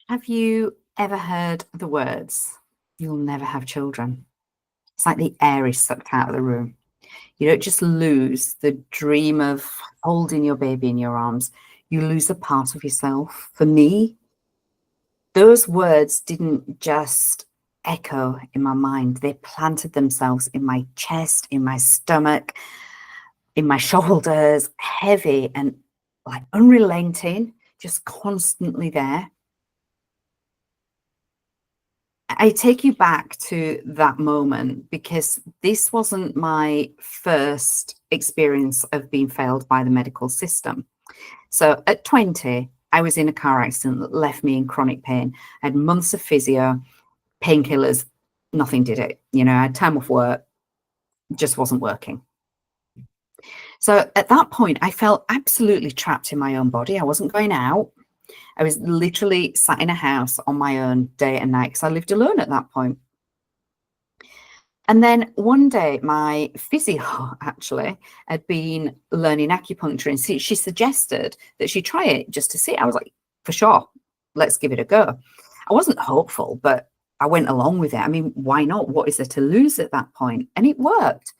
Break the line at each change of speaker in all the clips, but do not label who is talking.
Have you ever heard the words, "You'll never have children"? It's like the air is sucked out of the room. You don't just lose the dream of holding your baby in your arms, you lose a part of yourself. For me, those words didn't just echo in my mind, they planted themselves in my chest, in my stomach, in my shoulders, heavy and like unrelenting, just constantly there. I take you back to that moment because this wasn't my first experience of being failed by the medical system. So at 20, I was in a car accident that left me in chronic pain. I had months of physio, painkillers, nothing did it. I had time off work, just wasn't working. So at that point, I felt absolutely trapped in my own body. I wasn't going out. I was literally sat in a house on my own day and night because I lived alone at that point. And then one day, my physio actually had been learning acupuncture, and she suggested that she try it just to see. I was like, for sure, let's give it a go. I wasn't hopeful, but I went along with it. I mean, why not? What is there to lose at that point? And it worked.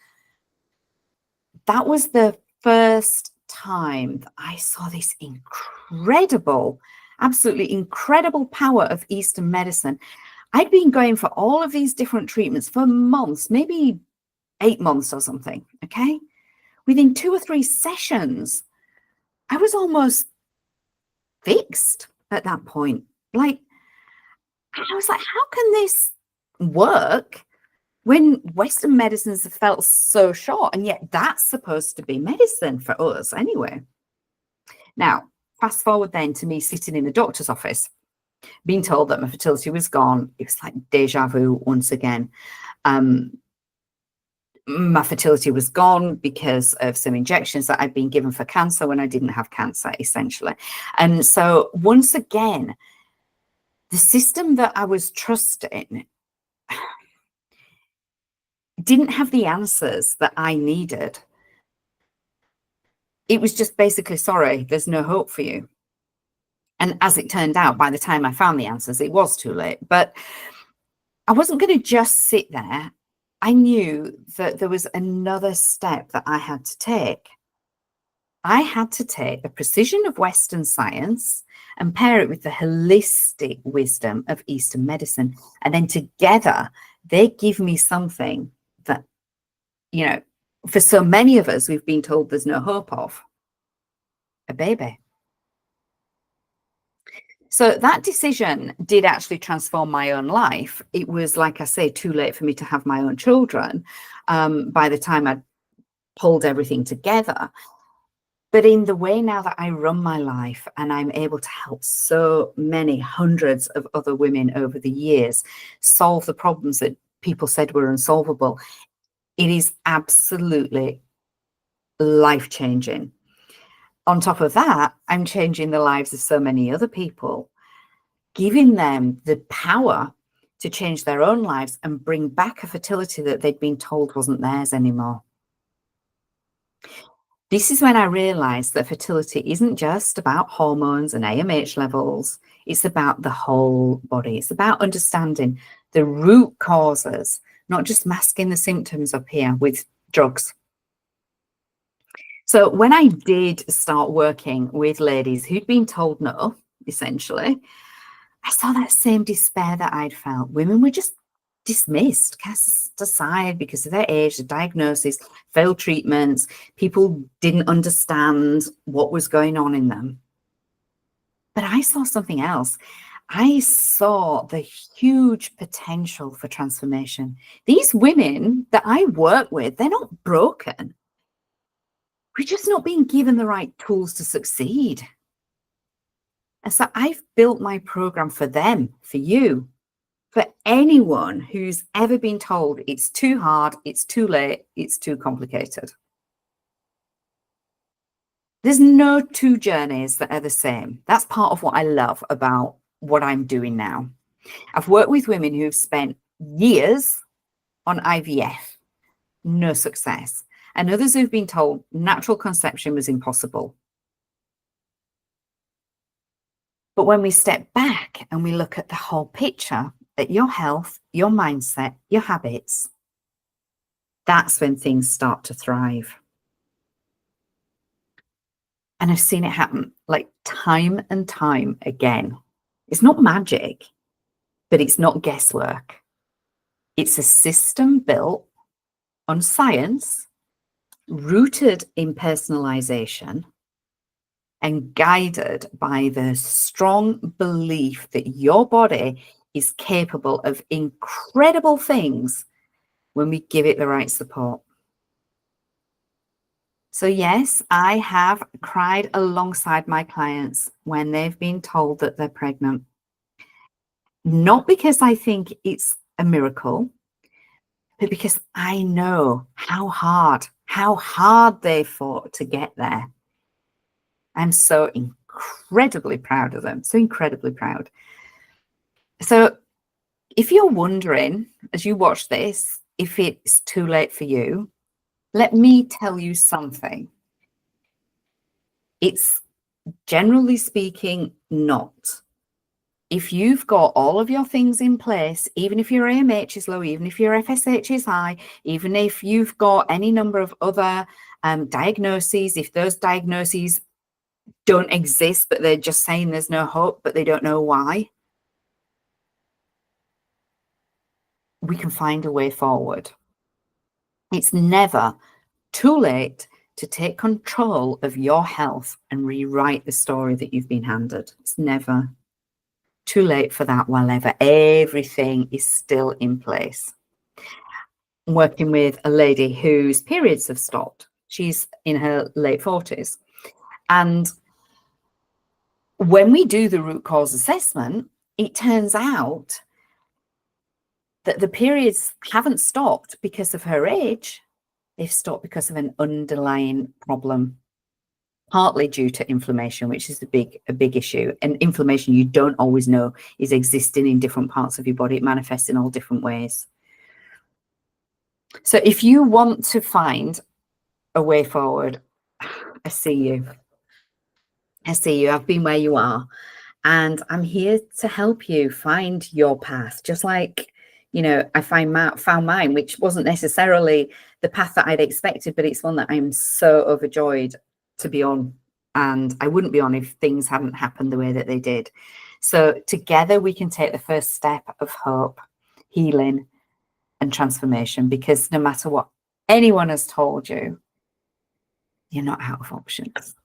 That was the first time that I saw this incredible, absolutely incredible power of Eastern medicine. I'd been going for all of these different treatments for months, maybe 8 months or something, okay? Within 2 or 3 sessions, I was almost fixed at that point. Like, I was like, how can this work when Western medicines have felt so short? And yet that's supposed to be medicine for us anyway. Now, fast forward then to me sitting in the doctor's office, being told that my fertility was gone. It was like deja vu once again. My fertility was gone because of some injections that I'd been given for cancer when I didn't have cancer, essentially. And so once again, the system that I was trusting didn't have the answers that I needed. It was just basically, sorry, there's no hope for you. And as it turned out, by the time I found the answers, it was too late. But I wasn't going to just sit there. I knew that there was another step that I had to take. I had to take the precision of Western science and pair it with the holistic wisdom of Eastern medicine. And then together, they give me something that, for so many of us, we've been told there's no hope of: a baby. So that decision did actually transform my own life. It was, like I say, too late for me to have my own children by the time I'd pulled everything together. But in the way now that I run my life and I'm able to help so many hundreds of other women over the years solve the problems that people said were unsolvable, it is absolutely life-changing. On top of that, I'm changing the lives of so many other people, giving them the power to change their own lives and bring back a fertility that they'd been told wasn't theirs anymore. This is when I realized that fertility isn't just about hormones and AMH levels. It's about the whole body. It's about understanding the root causes, not just masking the symptoms up here with drugs. So when I did start working with ladies who'd been told no, essentially, I saw that same despair that I'd felt. Women were just dismissed, cast aside because of their age, the diagnosis, failed treatments. People didn't understand what was going on in them. But I saw something else. I saw the huge potential for transformation. These women that I work with, they're not broken. We're just not being given the right tools to succeed. And so I've built my program for them, for you, for anyone who's ever been told it's too hard, it's too late, it's too complicated. There's no two journeys that are the same. That's part of what I love about what I'm doing now. I've worked with women who've spent years on IVF, no success, and others who've been told natural conception was impossible. But when we step back and we look at the whole picture, at your health, your mindset, your habits, that's when things start to thrive. And I've seen it happen like time and time again. It's not magic, but it's not guesswork. It's a system built on science, rooted in personalization, and guided by the strong belief that your body is capable of incredible things when we give it the right support. So yes, I have cried alongside my clients when they've been told that they're pregnant. Not because I think it's a miracle, but because I know how hard they fought to get there. I'm so incredibly proud of them, so incredibly proud. So if you're wondering, as you watch this, if it's too late for you, let me tell you something. It's generally speaking not. If you've got all of your things in place, even if your AMH is low, even if your FSH is high, even if you've got any number of other diagnoses, if those diagnoses don't exist, but they're just saying there's no hope, but they don't know why, we can find a way forward. It's never too late to take control of your health and rewrite the story that you've been handed. It's never too late for that while everything is still in place. I'm working with a lady whose periods have stopped. She's in her late 40s. And when we do the root cause assessment, it turns out that the periods haven't stopped because of her age. They've stopped because of an underlying problem, partly due to inflammation, which is a big issue. And inflammation, you don't always know, is existing in different parts of your body. It manifests in all different ways. So if you want to find a way forward, I see you. I see you. I've been where you are. And I'm here to help you find your path, just like, you know, I found mine, which wasn't necessarily the path that I'd expected, but it's one that I'm so overjoyed to be on. And I wouldn't be on if things hadn't happened the way that they did. So together we can take the first step of hope, healing, and transformation, because no matter what anyone has told you, you're not out of options.